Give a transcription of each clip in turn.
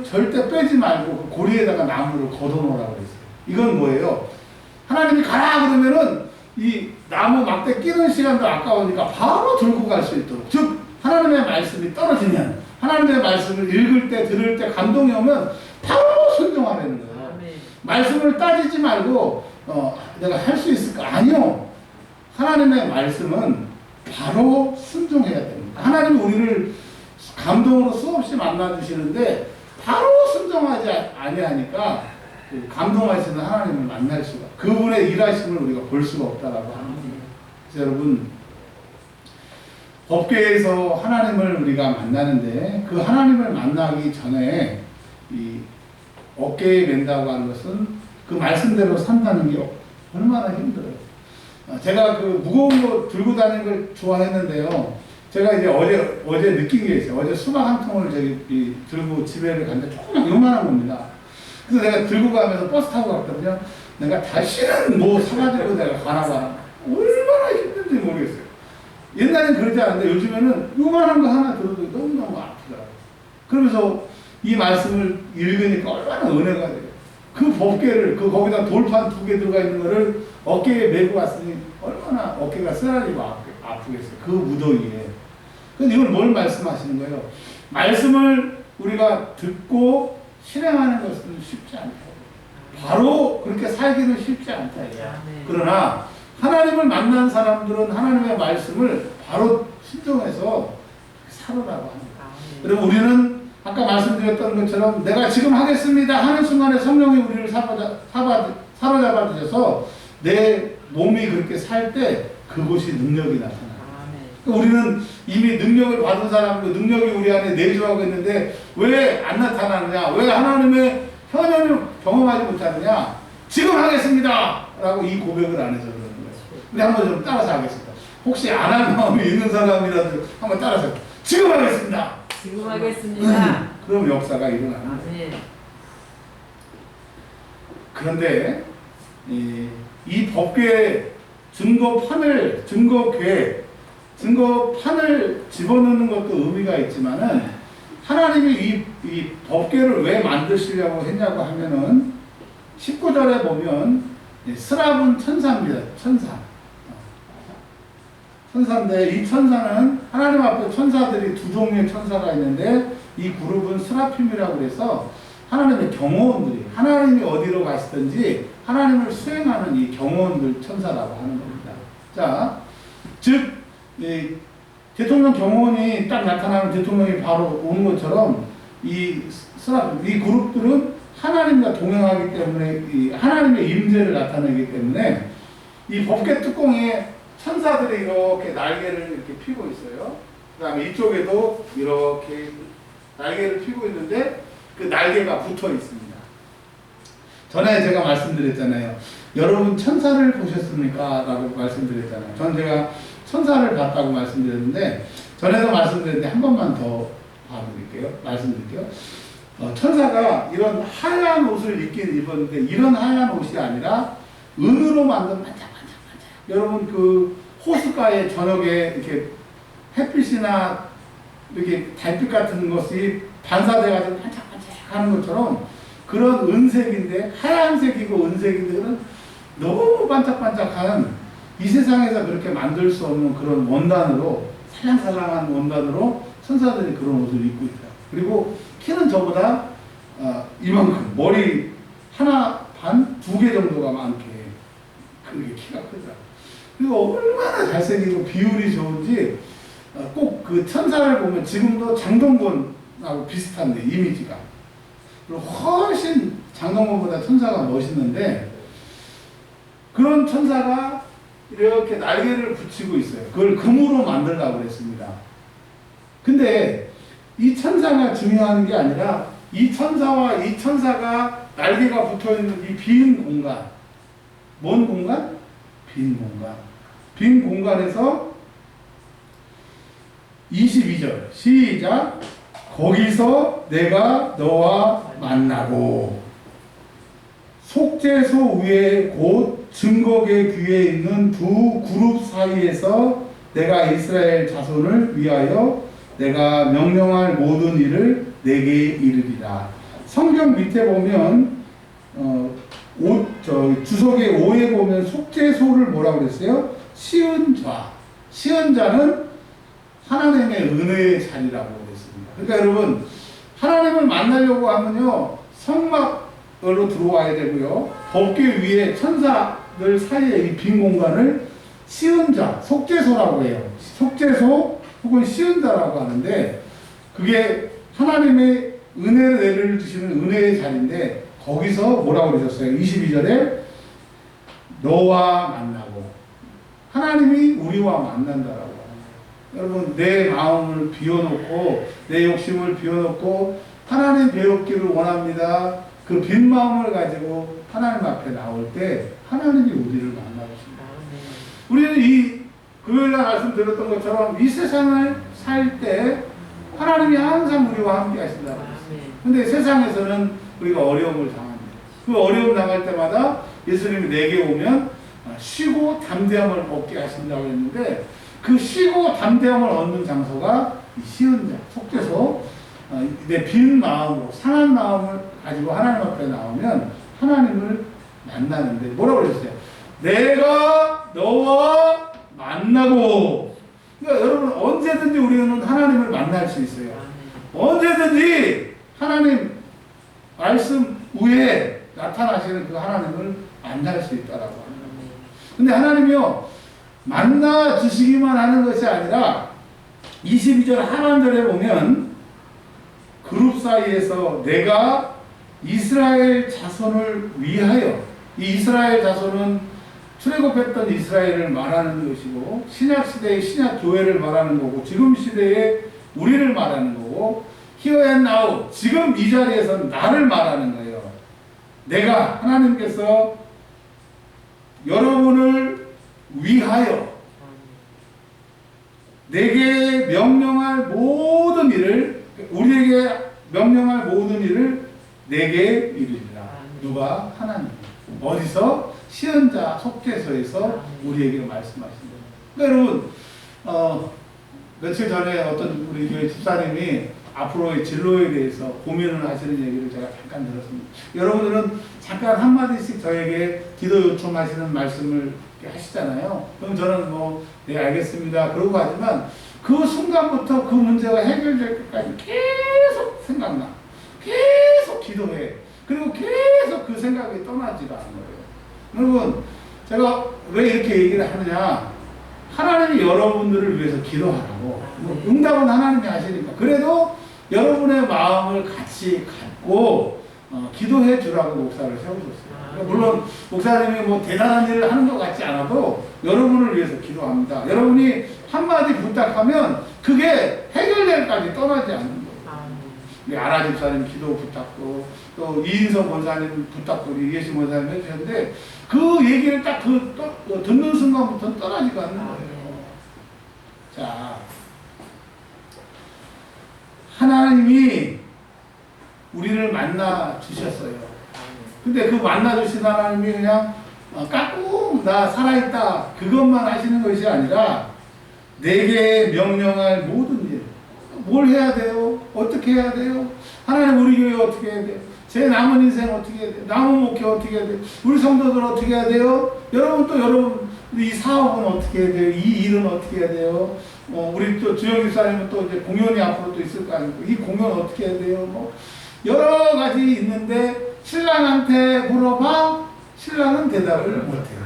그걸 절대 빼지 말고 그 고리에다가 나무를 걷어놓으라고 그랬어요. 이건 뭐예요? 하나님이 가라 그러면은 이 나무 막대 끼는 시간도 아까우니까 바로 들고 갈 수 있도록. 즉 하나님의 말씀이 떨어지면, 하나님의 말씀을 읽을 때 들을 때 감동이 오면 바로 순종하라는 거예요. 말씀을 따지지 말고 내가 할 수 있을까? 아니요. 하나님의 말씀은 바로 순종해야 됩니다. 하나님이 우리를 감동으로 수없이 만나주시는데 바로 순종하지 아니하니까 감동하시는 하나님을 만날 수가, 그분의 일하심을 우리가 볼 수가 없다라고 하는 거예요. 그래서 여러분, 법궤에서 하나님을 우리가 만나는데 그 하나님을 만나기 전에 이 어깨에 맨다고 하는 것은 그 말씀대로 산다는 게 얼마나 힘들어요. 제가 그 무거운 거 들고 다니는 걸 좋아했는데요. 제가 이제 어제 느낀 게 있어요. 어제 수박 한 통을 저기 들고 집에를 갔는데 조그만 요만한 겁니다. 그래서 내가 들고 가면서 버스 타고 갔거든요. 내가 다시는 뭐 사가지고 내가 가나 봐. 얼마나 힘든지 모르겠어요. 옛날엔 그러지 않은데 요즘에는 요만한 거 하나 들어도 너무너무 아프더라고요. 그러면서 이 말씀을 읽으니까 얼마나 은혜가 돼요. 그 법궤를, 거기다 돌판 2개 들어가 있는 거를 어깨에 메고 왔으니 얼마나 어깨가 쓰라리고 아프겠어요. 그 무더위에. 근데 이걸 뭘 말씀하시는 거예요? 말씀을 우리가 듣고 실행하는 것은 쉽지 않다. 바로 그렇게 살기는 쉽지 않다. 그러나 하나님을 만난 사람들은 하나님의 말씀을 바로 신종해서 살으라고 합니다. 그럼 우리는 아까 말씀드렸던 것처럼 내가 지금 하겠습니다 하는 순간에 성령이 우리를 사로잡아 주셔서 내 몸이 그렇게 살 때 그곳이 능력이 나타나요. 우리는 이미 능력을 받은 사람이고 능력이 우리 안에 내주하고 있는데 왜 안 나타나느냐? 왜 하나님의 현현을 경험하지 못하느냐? 지금 하겠습니다! 라고 이 고백을 안 해서 그러는 거예요. 근데 한번 좀 따라서 하겠습니다. 혹시 안 할 마음이 있는 사람이라도 한번 따라서 지금 하겠습니다! 지금 하겠습니다. 그럼 역사가 일어나는 거예요. 그런데 이 법궤 증거판을 집어넣는 것도 의미가 있지만은 하나님이 이 법궤를 왜 만드시려고 했냐고 하면은 19절에 보면 스랍은 천사입니다. 천사인데 이 천사는 하나님 앞에 천사들이 2종류의 천사가 있는데 이 그룹은 스라핌이라고 그래서 하나님의 경호원들이, 하나님이 어디로 가시든지 하나님을 수행하는 이 경호원들 천사라고 하는 겁니다. 자, 즉 대통령 경호원이 딱 나타나면 대통령이 바로 오는 것처럼 이 그룹들은 하나님과 동행하기 때문에 이 하나님의 임재를 나타내기 때문에 이 법궤 뚜껑에 천사들이 이렇게 날개를 이렇게 피고 있어요. 그 다음에 이쪽에도 이렇게 날개를 피고 있는데 그 날개가 붙어 있습니다. 전에 제가 말씀드렸잖아요. 여러분 천사를 보셨습니까? 라고 말씀드렸잖아요. 전 제가 천사를 봤다고 말씀드렸는데 전에도 말씀드렸는데 한 번만 더 말씀드릴게요. 천사가 이런 하얀 옷을 입었는데 이런 하얀 옷이 아니라 은으로 만든 반짝반짝반짝. 여러분 그 호숫가에 저녁에 이렇게 햇빛이나 이렇게 달빛 같은 것이 반사돼가지고 반짝반짝하는 것처럼 그런 은색인데 하얀색이고 은색인데 그런 너무 반짝반짝한 이 세상에서 그렇게 만들 수 없는 그런 원단으로 살랑살랑한 원단으로 천사들이 그런 옷을 입고 있다. 그리고 키는 저보다 이만큼 머리 하나 반 2개 정도가 많게 그게 키가 크다. 그리고 얼마나 잘생기고 비율이 좋은지 꼭 그 천사를 보면 지금도 장동건하고 비슷한데 이미지가 그리고 훨씬 장동건보다 천사가 멋있는데 그런 천사가 이렇게 날개를 붙이고 있어요. 그걸 금으로 만들려고 그랬습니다. 근데 이 천사가 중요한 게 아니라 이 천사와 이 천사가 날개가 붙어있는 이 빈 공간. 뭔 공간? 빈 공간. 빈 공간에서 22절 시작. 거기서 내가 너와 만나고 속죄소 위에 곧 증거계 귀에 있는 2 그룹 사이에서 내가 이스라엘 자손을 위하여 내가 명령할 모든 일을 내게 이르리라. 성경 밑에 보면 주석의 5에 보면 속죄소를 뭐라고 그랬어요? 시은 자. 시은 자는 하나님의 은혜의 자리라고 그랬습니다. 그러니까 여러분, 하나님을 만나려고 하면요, 성막으로 들어와야 되고요, 법궤 위에 천사들 사이에 이 빈 공간을 시은 자, 속죄소라고 해요. 속죄소 혹은 시은 자라고 하는데, 그게 하나님의 은혜를 주시는 은혜의 자리인데, 거기서 뭐라고 그러셨어요? 22절에 너와 만나고, 하나님이 우리와 만난다라고. 여러분, 내 마음을 비워놓고 내 욕심을 비워놓고 하나님 배웠기를 원합니다. 그 빈 마음을 가지고 하나님 앞에 나올 때 하나님이 우리를 만나십니다. 우리는 이 금요일날 말씀드렸던 것처럼 이 세상을 살 때 하나님이 항상 우리와 함께 하신다고 했어요. 근데 세상에서는 우리가 어려움을 당합니다. 그 어려움 당할 때마다 예수님이 내게 오면 쉬고 담대함을 얻게 하신다고 했는데, 그 쉬고 담대함을 얻는 장소가 시은 자, 속죄소. 내 빈 마음으로, 상한 마음을 가지고 하나님 앞에 나오면 하나님을 만나는데, 뭐라고 그랬어요? 내가 너와 만나고. 그러니까 여러분, 언제든지 우리는 하나님을 만날 수 있어요. 언제든지 하나님 말씀 위에 나타나시는 그 하나님을 만날 수 있다라고 합니다. 근데 하나님이요, 만나 주시기만 하는 것이 아니라 22절 하반절에 보면 그룹 사이에서 내가 이스라엘 자손을 위하여, 이 이스라엘 자손은 출애굽했던 이스라엘을 말하는 것이고, 신약 시대의 신약 교회를 말하는 거고, 지금 시대의 우리를 말하는 거고, Here and now, 지금 이 자리에서 나를 말하는 거예요. 내가, 하나님께서 여러분을 위하여 내게 명령할 모든 일을, 우리에게 명령할 모든 일을 내게 이르리라. 누가? 하나님. 어디서? 시은자 속죄소에서 우리에게 말씀하신다. 그러니까 여러분, 며칠 전에 어떤 우리 교회 집사님이 앞으로의 진로에 대해서 고민을 하시는 얘기를 제가 잠깐 들었습니다. 여러분들은 잠깐 한마디씩 저에게 기도 요청하시는 말씀을 하시잖아요. 그럼 저는 네, 알겠습니다. 그러고 하지만 그 순간부터 그 문제가 해결될 때까지 계속 생각나. 계속 기도해. 그리고 계속 그 생각이 떠나지가 않는 거예요. 여러분, 제가 왜 이렇게 얘기를 하느냐. 하나님이 여러분들을 위해서 기도하라고. 응답은 하나님이 하시니까. 그래도 여러분의 마음을 같이 갖고 기도해 주라고 목사를 세우셨어요. 물론 목사님이 대단한 일을 하는 것 같지 않아도 여러분을 위해서 기도합니다. 여러분이 한마디 부탁하면 그게 해결될까지 떠나지 않는 거예요. 아라 집사님 기도 부탁도, 또 이인성 권사님 부탁도 이계신 권사님 해주셨는데, 그 얘기를 딱 듣는 순간부터 떠나지가 않는 거예요. 자, 하나님이 우리를 만나 주셨어요. 근데 그 만나 주신 하나님이 그냥 까꿍 나 살아있다 그것만 하시는 것이 아니라 내게 명령할 모든 일, 뭘 해야 돼요? 어떻게 해야 돼요? 하나님 우리 교회 어떻게 해야 돼요? 제 남은 인생 어떻게 해야 돼요? 남은 목회 어떻게 해야 돼요? 우리 성도들 어떻게 해야 돼요? 여러분 또 여러분 이 사업은 어떻게 해야 돼요? 이 일은 어떻게 해야 돼요? 우리 또 주영 집사님은 또 이제 공연이 앞으로 또 있을 거 아닙니까? 이 공연 어떻게 해야 돼요? 여러 가지 있는데 신랑한테 물어봐, 신랑은 대답을 못해요.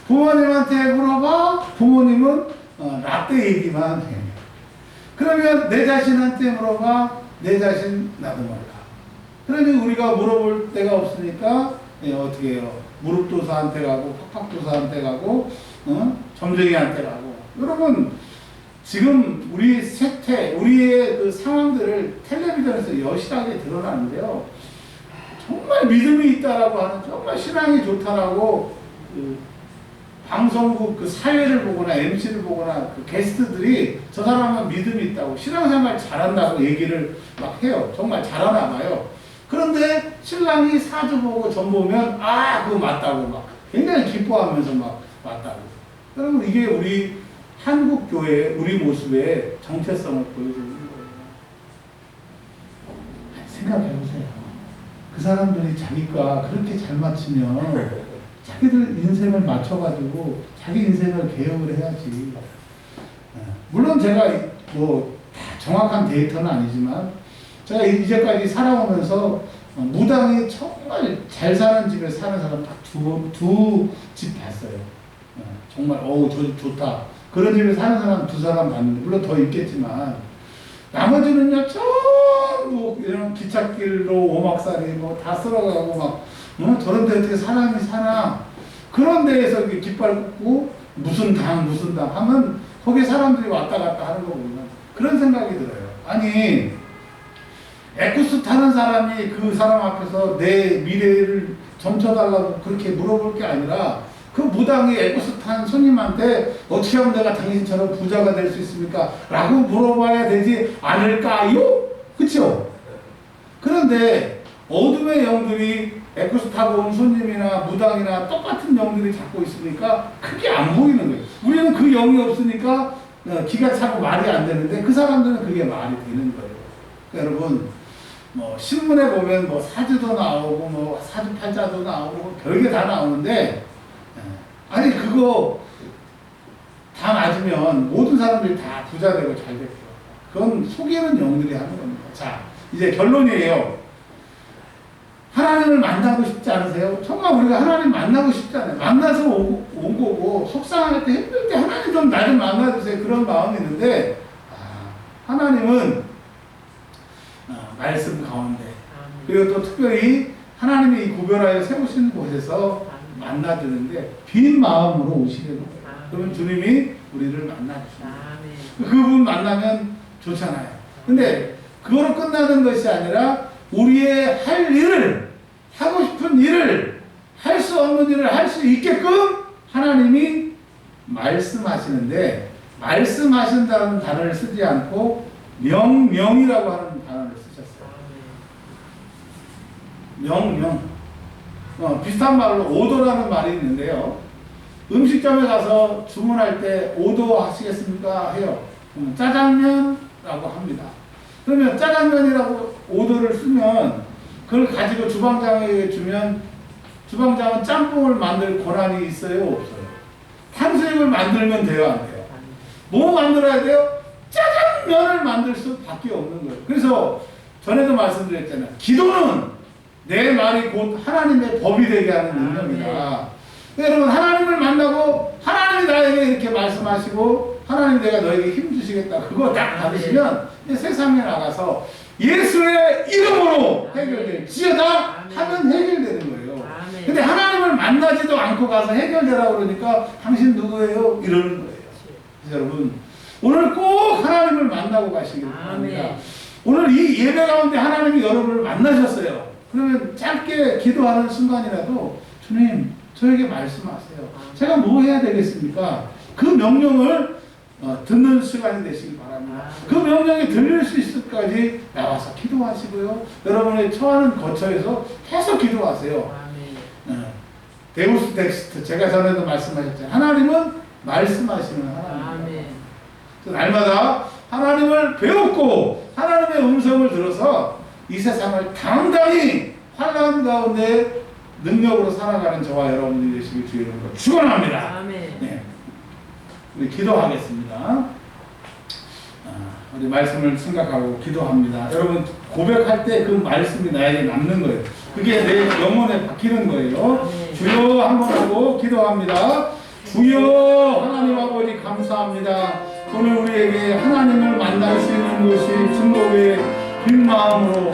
부모님한테 물어봐, 부모님은 라떼 얘기만 해요. 그러면 내 자신한테 물어봐, 내 자신 나도 몰라. 그러니 우리가 물어볼 데가 없으니까 어떻게 해요? 무릎도사한테 가고, 팍팍도사한테 가고, 점쟁이한테 가고. 여러분, 지금 우리 세태, 우리의 그 상황들을 텔레비전에서 여실하게 드러나는데요. 정말 믿음이 있다라고 하는, 정말 신앙이 좋다라고 방송국 그 사회를 보거나 MC를 보거나 그 게스트들이 저 사람은 믿음이 있다고, 신앙생활 잘한다고 얘기를 막 해요. 정말 잘하나 봐요. 그런데 신랑이 사주 보고 점 보면 그거 맞다고 막 굉장히 기뻐하면서 막 맞다고. 여러분, 이게 우리 한국 교회의 우리 모습의 정체성을 보여주는 거예요. 생각해 보세요. 그 사람들이 자기가 그렇게 잘 맞추면 자기들 인생을 맞춰가지고 자기 인생을 개혁을 해야지. 물론 제가 뭐 정확한 데이터는 아니지만 제가 이제까지 살아오면서 무당이 정말 잘 사는 집에 사는 사람 딱 두 집 봤어요. 정말 저 좋다. 그런 집에 사는 사람 두 사람 봤는데 물론 더 있겠지만 나머지는요 전부 이런 기찻길로 오막살이 뭐 다 쓸어가고 막 저런 데 어떻게 사람이 사나 그런 데에서 깃발 꽂고 무슨 당 하면 거기 사람들이 왔다 갔다 하는 거 보면 그런 생각이 들어요. 아니 에쿠스 타는 사람이 그 사람 앞에서 내 미래를 점쳐달라고 그렇게 물어볼 게 아니라 그 무당이 에쿠스 탄 손님한테 어떻게 하면 내가 당신처럼 부자가 될 수 있습니까? 라고 물어봐야 되지 않을까요? 그쵸? 그런데 어둠의 영들이 에쿠스 타고 온 손님이나 무당이나 똑같은 영들이 잡고 있으니까 크게 안 보이는 거예요. 우리는 그 영이 없으니까 기가 차고 말이 안 되는데 그 사람들은 그게 말이 되는 거예요. 그러니까 여러분 뭐 신문에 보면 뭐 사주도 나오고 뭐 사주팔자도 나오고 별게 다 나오는데 아니 그거 다 맞으면 모든 사람들이 다 부자 되고 잘 될게요. 그건 속이는 영들이 하는 겁니다. 자 이제 결론이에요. 하나님을 만나고 싶지 않으세요? 정말 우리가 하나님 만나고 싶지 않아요. 만나서 온 거고 속상할 때 힘들 때 하나님 좀 나 좀 만나주세요. 그런 마음이 있는데 하나님은 말씀 가운데 그리고 또 특별히 하나님이 이 구별하여 세우신 곳에서 만나주는데 빈 마음으로 오시려는 거예요. 그러면 주님이 우리를 만나주십니다. 그분 만나면 좋잖아요. 근데 그거로 끝나는 것이 아니라 우리의 할 일을 하고 싶은 일을 할 수 없는 일을 할 수 있게끔 하나님이 말씀하시는데 말씀하신다는 단어를 쓰지 않고 명령이라고 하는 단어를 쓰셨어요. 명령. 비슷한 말로 오더라는 말이 있는데요. 음식점에 가서 주문할 때 오더 하시겠습니까? 해요. 짜장면라고 합니다. 그러면 짜장면이라고 오더를 쓰면 그걸 가지고 주방장에게 주면 주방장은 짬뽕을 만들 권한이 있어요? 없어요? 탕수육을 만들면 돼요? 안 돼요? 뭐 만들어야 돼요? 짜장면을 만들 수밖에 없는 거예요. 그래서 전에도 말씀드렸잖아요. 기도는 내 말이 곧 하나님의 법이 되게 하는 능력이다. 여러분 하나님을 만나고 하나님이 나에게 이렇게 말씀하시고 하나님 내가 너에게 힘 주시겠다. 그거 딱 받으시면 세상에 나가서 예수의 이름으로 해결될지어다 하면 해결되는 거예요. 근데 하나님을 만나지도 않고 가서 해결되라고 그러니까 당신 누구예요? 이러는 거예요. 여러분 오늘 꼭 하나님을 만나고 가시길 바랍니다. 오늘 이 예배 가운데 하나님이 여러분을 만나셨어요. 그러면 짧게 기도하는 순간이라도 주님 저에게 말씀하세요. 제가 뭐 해야 되겠습니까? 그 명령을 듣는 시간이 되시길 바랍니다. 그 명령이 들릴 수 있을 때까지 나와서 기도하시고요. 여러분의 처하는 거처에서 계속 기도하세요. 데우스 텍스트 제가 전에도 말씀하셨잖아요. 하나님은 말씀하시는 하나님입니다. 날마다 하나님을 배웠고 하나님의 음성을 들어서 이 세상을 당당히 환난 가운데 능력으로 살아가는 저와 여러분들이 되시길 주의 이름으로 축원합니다. 네. 우리 기도하겠습니다. 우리 말씀을 생각하고 기도합니다. 여러분 고백할 때 그 말씀이 나에게 남는 거예요. 그게 내 영혼에 박히는 거예요. 주여 한번 하고 기도합니다. 주여 하나님 아버지 감사합니다. 오늘 우리에게 하나님을 만날 수 있는 곳이 증거의 빈 마음으로